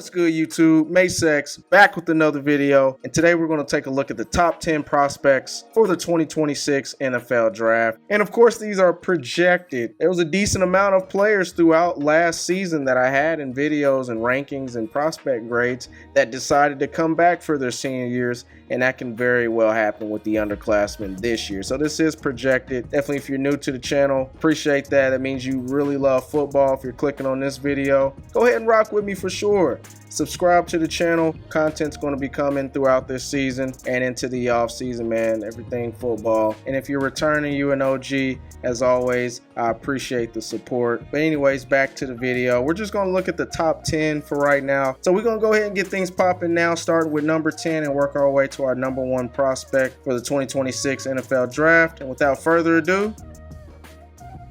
What's good, YouTube? Masex back with another video, and today we're going to take a look at the top 10 prospects for the 2026 NFL Draft. And of course, these are projected. There was a decent amount of players throughout last season that I had in videos and rankings and prospect grades that decided to come back for their senior years, and that can very well happen with the underclassmen this year. So this is projected. Definitely, if you're new to the channel, appreciate that. That means you really love football. If you're clicking on this video, go ahead and rock with me for sure. Subscribe to the channel. Content's going to be coming throughout this season and into the off season, man. Everything football. And if you're returning, you an OG, as always, I appreciate the support. But anyways, back to the video. We're just going to look at the top 10 for right now. So we're going to go ahead and get things popping now, starting with number 10 and work our way to our number 1 prospect for the 2026 NFL Draft. And without further ado,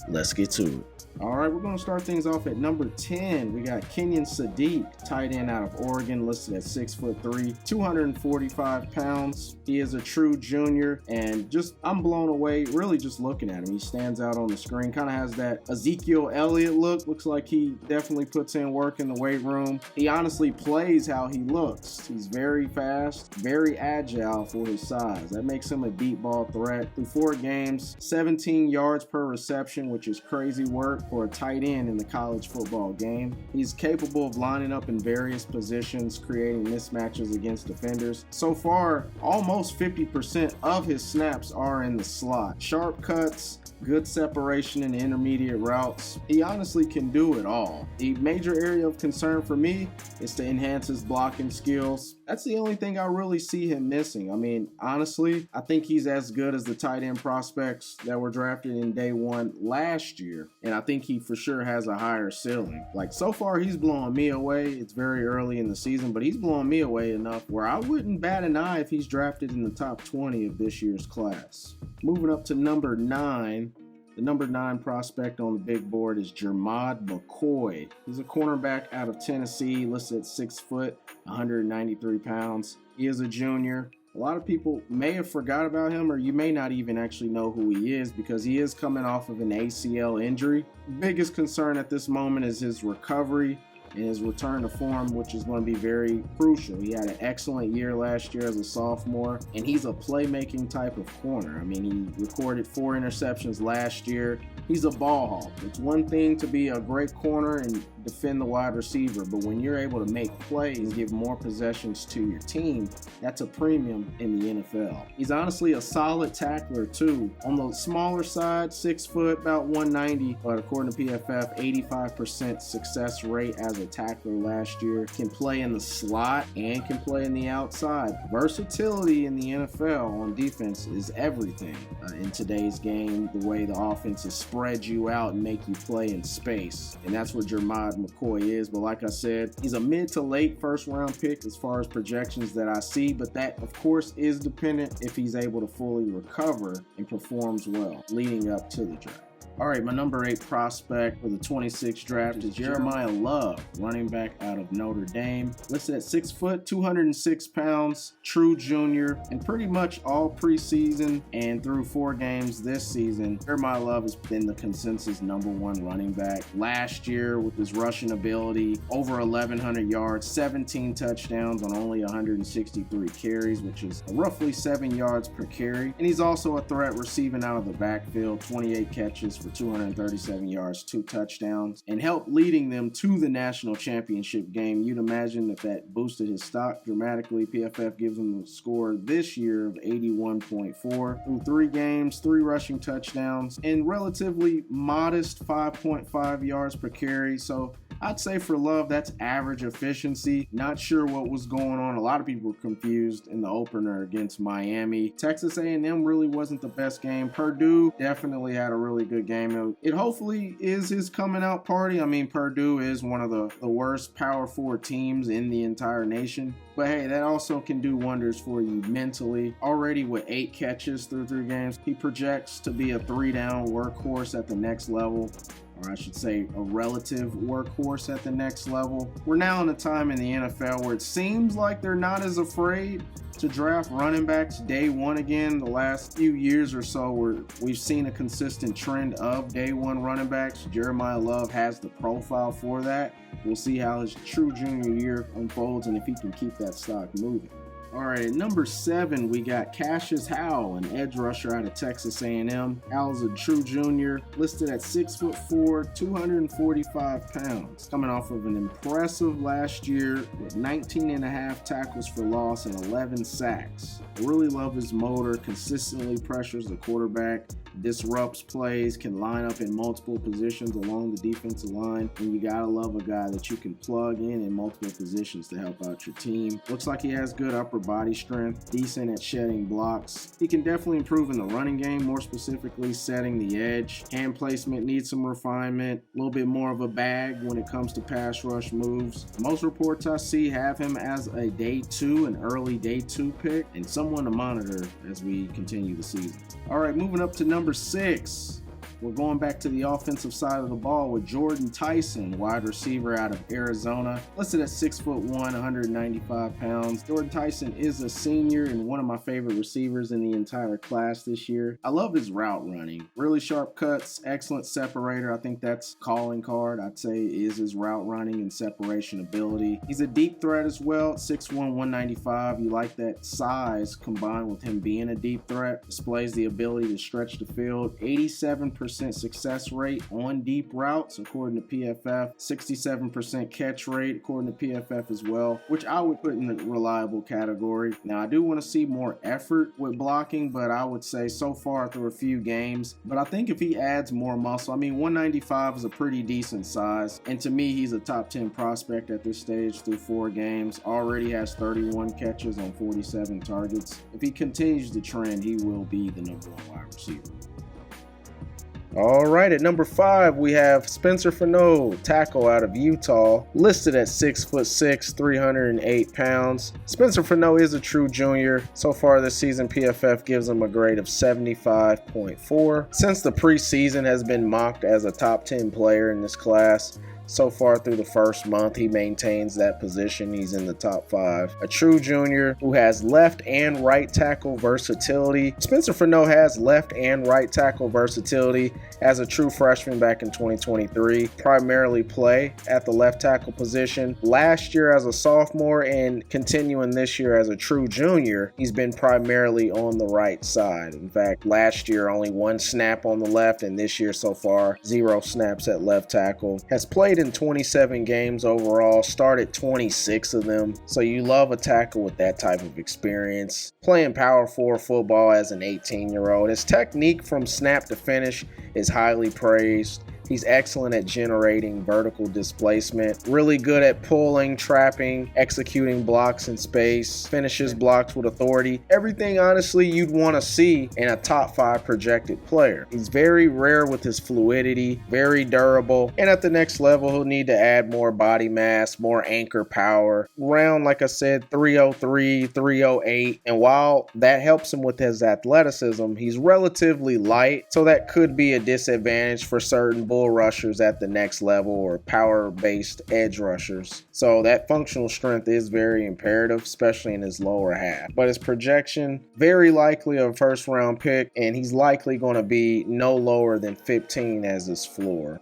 let's get to it. All right, we're going to start things off at number 10. We got Kenyon Sadiq, tight end out of Oregon, listed at 6'3", 245 pounds. He is a true junior, and I'm blown away really just looking at him. He stands out on the screen, kind of has that Ezekiel Elliott look. Looks like he definitely puts in work in the weight room. He honestly plays how he looks. He's very fast, very agile for his size. That makes him a deep ball threat. Through 4 games, 17 yards per reception, which is crazy work for a tight end in the college football game. He's capable of lining up in various positions, creating mismatches against defenders. So far, almost 50% of his snaps are in the slot. Sharp cuts, good separation in the intermediate routes. He honestly can do it all. The major area of concern for me is to enhance his blocking skills. That's the only thing I really see him missing. I mean, honestly, I think he's as good as the tight end prospects that were drafted in day 1 last year, and I think he for sure has a higher ceiling. Like, so far, he's blowing me away. It's very early in the season, but he's blowing me away enough where I wouldn't bat an eye if he's drafted in the top 20 of this year's class. Moving up to number 9. The number 9 prospect on the big board is Jermod McCoy. He's a cornerback out of Tennessee, listed at 6 foot, 193 pounds. He is a junior. A lot of people may have forgot about him, or you may not even actually know who he is because he is coming off of an ACL injury. Biggest concern at this moment is his recovery and his return to form, which is going to be very crucial. He had an excellent year last year as a sophomore, and he's a playmaking type of corner. I mean, he recorded 4 interceptions last year. He's a ball hawk. It's one thing to be a great corner and defend the wide receiver, but when you're able to make plays and give more possessions to your team, that's a premium in the NFL. He's honestly a solid tackler too. On the smaller side, 6 foot, about 190, but according to PFF, 85% success rate as a tackler last year. Can play in the slot and can play in the outside. Versatility in the NFL on defense is everything in today's game. The way the offenses spread you out and make you play in space, and that's what Jermod McCoy is. But like I said, he's a mid to late first round pick as far as projections that I see, but that of course is dependent if he's able to fully recover and performs well leading up to the draft. All right, my number 8 prospect for the 26th draft is Jeremiah Love, running back out of Notre Dame. Listed at 6 foot, 206 pounds, true junior, and pretty much all preseason and through 4 games this season, Jeremiah Love has been the consensus number 1 running back. Last year, with his rushing ability, over 1,100 yards, 17 touchdowns on only 163 carries, which is roughly 7 yards per carry. And he's also a threat receiving out of the backfield, 28 catches for 237 yards, 2 touchdowns, and helped leading them to the national championship game. You'd imagine that boosted his stock dramatically. PFF gives him a score this year of 81.4. Through 3 games, 3 rushing touchdowns, and relatively modest 5.5 yards per carry. So I'd say for Love, that's average efficiency. Not sure what was going on. A lot of people were confused in the opener against Miami. Texas A&M really wasn't the best game. Purdue definitely had a really good game. It hopefully is his coming out party. I mean, Purdue is one of the worst Power 4 teams in the entire nation. But hey, that also can do wonders for you mentally. Already with 8 catches through 3 games, he projects to be a 3-down workhorse at the next level. or I should say a relative workhorse at the next level. We're now in a time in the NFL where it seems like they're not as afraid to draft running backs day one again. The last few years or so, we've seen a consistent trend of day one running backs. Jeremiah Love has the profile for that. We'll see how his true junior year unfolds and if he can keep that stock moving. All right, at number 7, we got Cassius Howell, an edge rusher out of Texas A&M. Howell's a true junior, listed at 6'4", 245 pounds. Coming off of an impressive last year with 19.5 tackles for loss and 11 sacks. I really love his motor, consistently pressures the quarterback, disrupts plays, can line up in multiple positions along the defensive line, and you gotta love a guy that you can plug in multiple positions to help out your team. Looks like he has good upper body strength, decent at shedding blocks. He can definitely improve in the running game, more specifically setting the edge. Hand placement needs some refinement, a little bit more of a bag when it comes to pass rush moves. Most reports I see have him as a day 2, an early day 2 pick, and someone to monitor as we continue the season. All right, moving up to number 6. We're going back to the offensive side of the ball with Jordan Tyson, wide receiver out of Arizona, listed at 6'1", 195 pounds. Jordan Tyson is a senior and one of my favorite receivers in the entire class this year. I love his route running. Really sharp cuts, excellent separator. I think that's calling card, I'd say, is his route running and separation ability. He's a deep threat as well, 6'1", 195. You like that size combined with him being a deep threat. Displays the ability to stretch the field. 87% success rate on deep routes according to PFF, 67% catch rate according to PFF as well, which I would put in the reliable category. Now I do want to see more effort with blocking, but I would say so far through a few games, but I think if he adds more muscle, I mean 195 is a pretty decent size, and to me he's a top 10 prospect at this stage through 4 games, already has 31 catches on 47 targets. If he continues the trend, he will be the number 1 wide receiver. All right, at number 5, we have Spencer Fano, tackle out of Utah, listed at 6'6", 308 pounds. Spencer Fano is a true junior. So far this season, PFF gives him a grade of 75.4. Since the preseason has been mocked as a top 10 player in this class, so far through the first month, he maintains that position. He's in the top 5. A true junior who has left and right tackle versatility. Spencer Fano has left and right tackle versatility as a true freshman back in 2023. Primarily play at the left tackle position. Last year as a sophomore and continuing this year as a true junior, he's been primarily on the right side. In fact, last year only 1 snap on the left, and this year so far 0 snaps at left tackle. Has played in 27 games overall, started 26 of them. So you love a tackle with that type of experience. Playing power 4 football as an 18-year-old. His technique from snap to finish is highly praised. He's excellent at generating vertical displacement, really good at pulling, trapping, executing blocks in space, finishes blocks with authority. Everything, honestly, you'd want to see in a top 5 projected player. He's very rare with his fluidity, very durable, and at the next level, he'll need to add more body mass, more anchor power. Around, like I said, 303, 308, and while that helps him with his athleticism, he's relatively light, so that could be a disadvantage for certain bull rushers at the next level or power-based edge rushers. So that functional strength is very imperative, especially in his lower half. But his projection, very likely a first-round pick, and he's likely going to be no lower than 15 as his floor.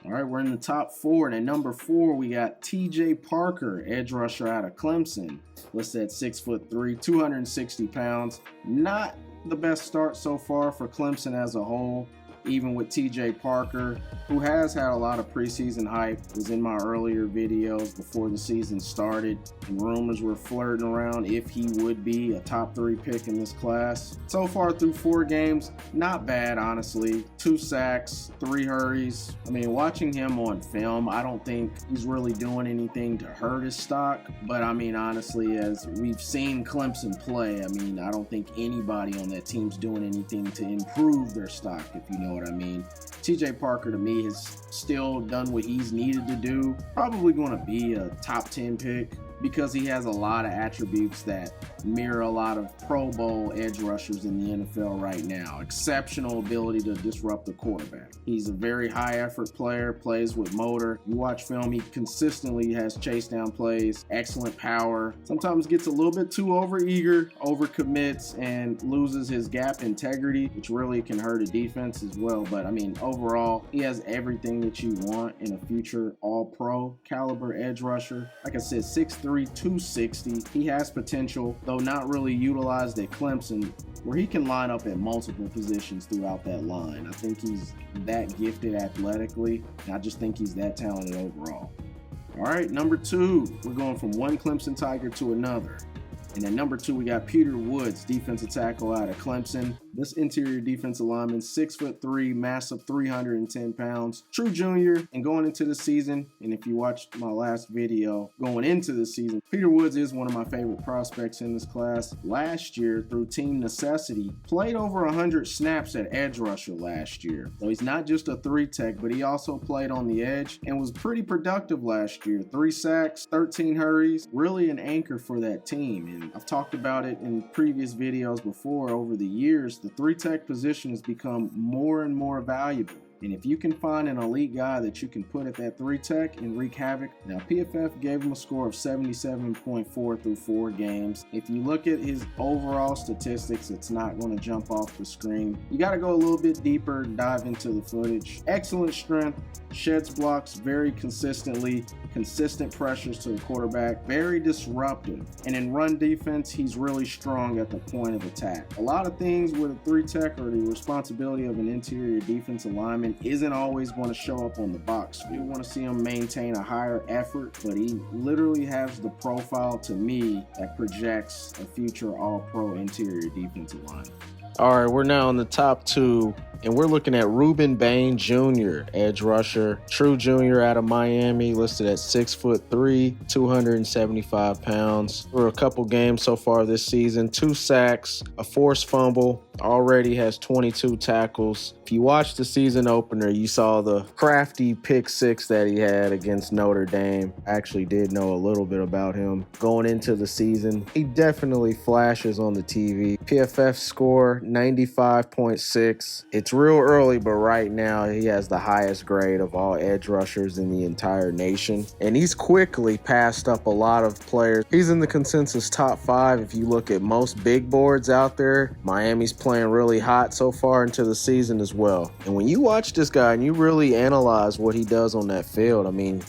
All right, we're in the top 4, and at number 4, we got TJ Parker, edge rusher out of Clemson, listed at 6'3", 260 pounds. Not the best start so far for Clemson as a whole. Even with TJ Parker, who has had a lot of preseason hype, was in my earlier videos before the season started, and rumors were flirting around if he would be a top 3 pick in this class. So far through 4 games, not bad, honestly. 2 sacks, 3 hurries. I mean, watching him on film, I don't think he's really doing anything to hurt his stock, but I mean, honestly, as we've seen Clemson play, I mean, I don't think anybody on that team's doing anything to improve their stock, if you know what I mean. TJ Parker, to me, has still done what he's needed to do. Probably going to be a top 10 pick, because he has a lot of attributes that mirror a lot of Pro Bowl edge rushers in the NFL right now. Exceptional ability to disrupt the quarterback. He's a very high effort player, plays with motor. You watch film, he consistently has chase down plays, excellent power, sometimes gets a little bit too overeager, overcommits, and loses his gap integrity, which really can hurt a defense as well. But I mean, overall, he has everything that you want in a future all-pro caliber edge rusher. Like I said, 6'3", 260. He has potential, though not really utilized at Clemson, where he can line up at multiple positions throughout that line. I think he's that gifted athletically, and I just think he's that talented overall. All right, number 2, we're going from one Clemson Tiger to another. And at number 2, we got Peter Woods, defensive tackle out of Clemson. This interior defensive lineman, 6'3", massive, 310 pounds, true junior. And going into the season, and if you watched my last video, going into the season, Peter Woods is one of my favorite prospects in this class. Last year, through team necessity, played over 100 snaps at edge rusher last year. So he's not just a 3-tech, but he also played on the edge and was pretty productive last year. 3 sacks, 13 hurries, really an anchor for that team. And I've talked about it in previous videos before. Over the years, the 3-tech position has become more and more valuable. And if you can find an elite guy that you can put at that 3-tech and wreak havoc. Now, PFF gave him a score of 77.4 through 4 games. If you look at his overall statistics, it's not going to jump off the screen. You got to go a little bit deeper, dive into the footage. Excellent strength, sheds blocks very consistently, consistent pressures to the quarterback, very disruptive. And in run defense, he's really strong at the point of attack. A lot of things with a 3-tech or the responsibility of an interior defensive lineman isn't always going to show up on the box. You want to see him maintain a higher effort, but he literally has the profile, to me, that projects a future all-pro interior defensive lineman. All right, we're now in the top 2, and we're looking at Rueben Bain Jr., edge rusher, true junior out of Miami, listed at 6'3", 275 pounds. For a couple games so far this season, 2 sacks, a forced fumble, already has 22 tackles. If you watched the season opener, you saw the crafty pick 6 that he had against Notre Dame. I actually did know a little bit about him going into the season. He definitely flashes on the TV. PFF score 95.6. It's real early, but right now he has the highest grade of all edge rushers in the entire nation. And he's quickly passed up a lot of players. He's in the consensus top 5 if you look at most big boards out there. Miami's playing really hot so far into the season as well. And when you watch this guy and you really analyze what he does on that field, I mean,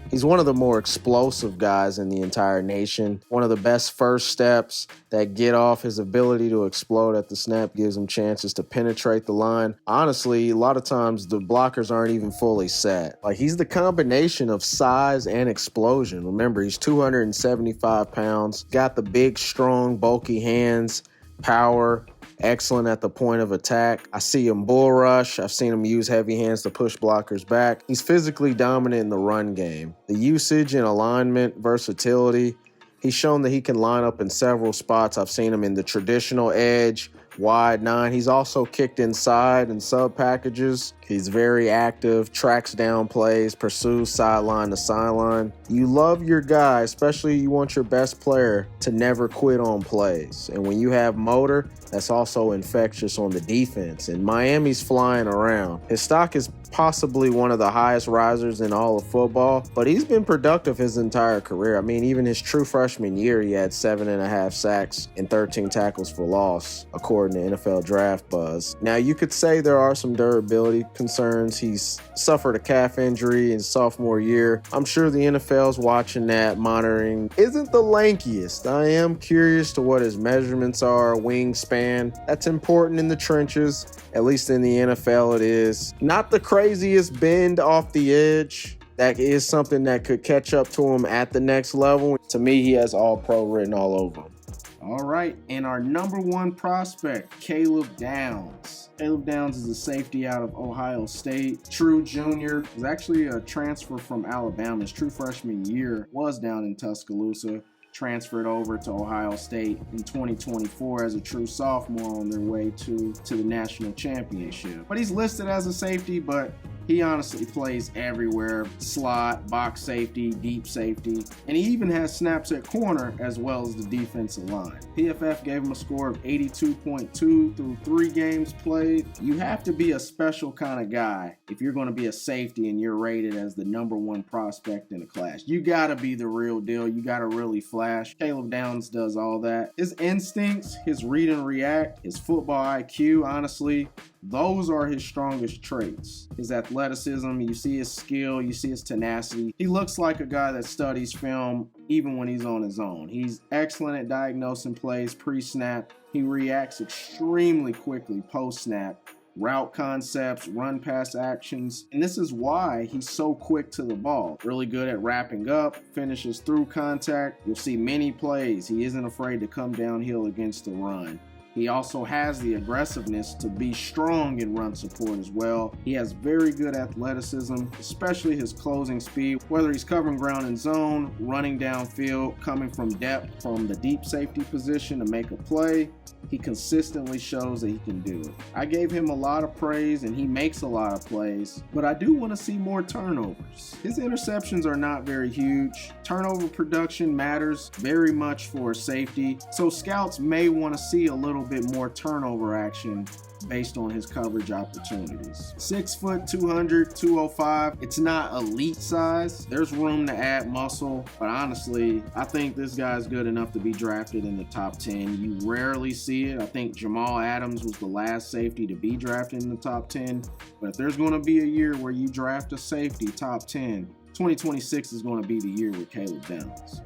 he's one of the more explosive guys in the entire nation. One of the best first steps, that get off, his ability to explode at the snap gives him chances to penetrate the line. Honestly, a lot of times the blockers aren't even fully set. Like, he's the combination of size and explosion. Remember, he's 275 pounds, got the big, strong, bulky hands, power, excellent at the point of attack. I see him bull rush. I've seen him use heavy hands to push blockers back. He's physically dominant in the run game. The usage and alignment, versatility. He's shown that he can line up in several spots. I've seen him in the traditional edge, wide 9. He's also kicked inside in sub packages. He's very active, tracks down plays, pursues sideline to sideline. You love your guy, especially you want your best player to never quit on plays. And when you have motor, that's also infectious on the defense. And Miami's flying around. His stock is possibly one of the highest risers in all of football, but he's been productive his entire career. I mean, even his true freshman year, he had 7.5 sacks and 13 tackles for loss, according to NFL Draft Buzz. Now, you could say there are some durability concerns. He's suffered a calf injury in his sophomore year. I'm sure the NFL's watching that, monitoring. Isn't the lankiest. I am curious to what his measurements are, wingspan. That's important in the trenches, at least in the NFL it is. Not the craziest bend off the edge. That is something that could catch up to him at the next level. To me, he has all pro written all over him. All right, and our number 1 prospect, Caleb Downs. Caleb Downs is a safety out of Ohio State. True junior. Was actually a transfer from Alabama. His true freshman year was down in Tuscaloosa. Transferred over to Ohio State in 2024 as a true sophomore on their way to the national championship. But he's listed as a safety, but He honestly plays everywhere: slot, box safety, deep safety, and he even has snaps at corner as well as the defensive line. PFF gave him a score of 82.2 through 3 games played. You have to be a special kind of guy if you're going to be a safety and you're rated as the #1 prospect in the class. You got to be the real deal. You got to really flash. Caleb Downs does all that. His instincts, his read and react, his football IQ, honestly, those are his strongest traits. His athleticism, you see his skill, you see his tenacity. He looks like a guy that studies film even when he's on his own. He's excellent at diagnosing plays pre-snap. He reacts extremely quickly post-snap. Route concepts, run pass actions, and this is why he's so quick to the ball. Really good at wrapping up, finishes through contact. You'll see many plays. He isn't afraid to come downhill against the run. He also has the aggressiveness to be strong in run support as well. He has very good athleticism, especially his closing speed, whether he's covering ground in zone, running downfield, coming from depth from the deep safety position to make a play. He consistently shows that he can do it. I gave him a lot of praise and he makes a lot of plays, but I do want to see more turnovers. His interceptions are not very huge. Turnover production matters very much for safety, so scouts may want to see a little bit more turnover action based on his coverage opportunities. 6 foot, 200, 205. It's not elite size. There's room to add muscle, but honestly, I think this guy's good enough to be drafted in the top 10. You rarely see it. I think Jamal Adams was the last safety to be drafted in the top 10, but if there's going to be a year where you draft a safety top 10, 2026 is going to be the year with Caleb Downs.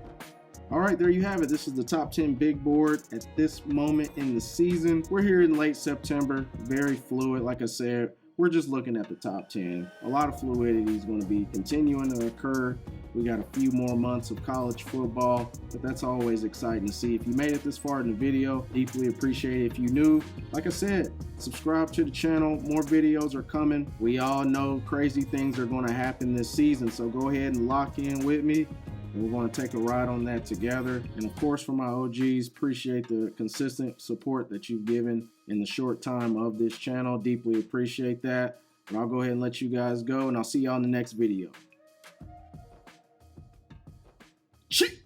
All right, there you have it. This is the top 10 big board at this moment in the season. We're here in late September, very fluid. Like I said, we're just looking at the top 10. A lot of fluidity is going to be continuing to occur. We got a few more months of college football, but that's always exciting to see. If you made it this far in the video, deeply appreciate it. If you new, like I said, subscribe to the channel. More videos are coming. We all know crazy things are going to happen this season, so go ahead and lock in with me. And we're going to take a ride on that together. And of course, for my OGs, appreciate the consistent support that you've given in the short time of this channel. Deeply appreciate that. And I'll go ahead and let you guys go, and I'll see y'all in the next video. Shit.